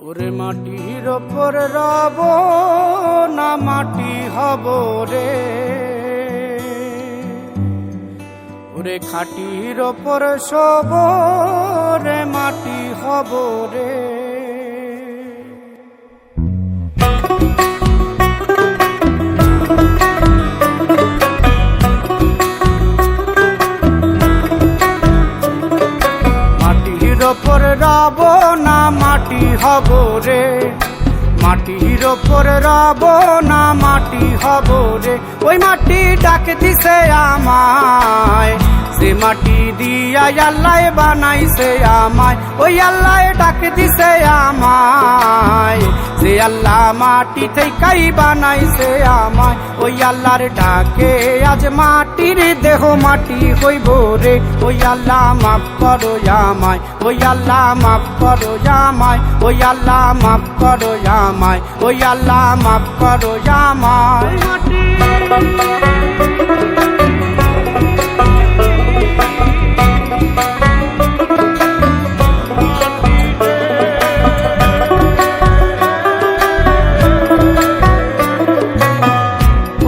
ওরে মাটির ওপর রব না মাটি হব রে, ওরে খাটির ওপর শোব রে মাটি হব রে। মাটির ওপর রব না মাটি হব রে, মাটির ওপর রব না মাটি হব রে। ওই মাটি ডাক দিছে আমায়, সে মাটি দিয়া আল্লাহ বানাইছে আমায়। ওই আল্লাহ ডাক দিছে আমায়, সে আল্লাহ মাটি থেকেই বানাইছে আমায়। ওই আল্লাহর ডাকে আজ মাটির দেহ মাটি হইব রে। ওই আল্লাহ মাফ করো আমায়, ওই আল্লাহ মাফ করো আমায়, ওই আল্লাহ মাফ করো আমায়, ওই আল্লাহ মাফ করো আমায়।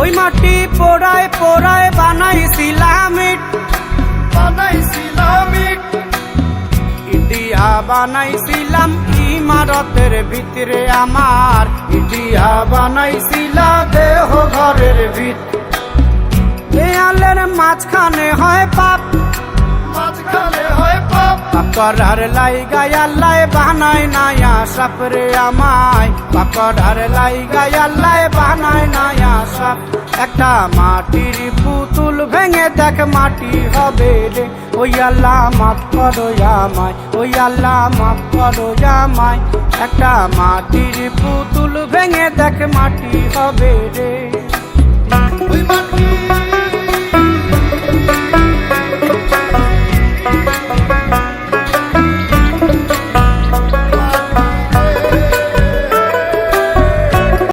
ওই মাটি পোড়ায় পোড়ায় বানাইছিলাম ইট, ইটিয়া বানাইছিলাম ইমারতের ভিতরে আমার, ইটিয়া বানাইছিলা দেহ ঘরের ভিত। দেয়ালের মাঝখানে হয় পাপ, মাঝখানে হয় পাপ, পাকড়ার লাইগায় আল্লাহ বানায় নায়া সাপ রে আমায়, পাকড়ার লাইগায় আল্লাহ বানায় নায়া সাপ। একটা মাটির পুতুল ভেঙে দেখ মাটি হবে রে। ওই আল্লাহ মাফ করো আমায়, ওই আল্লাহ মাফ করো আমায়। একটা মাটির পুতুল ভেঙে দেখ মাটি হবে রে। ওই মাটি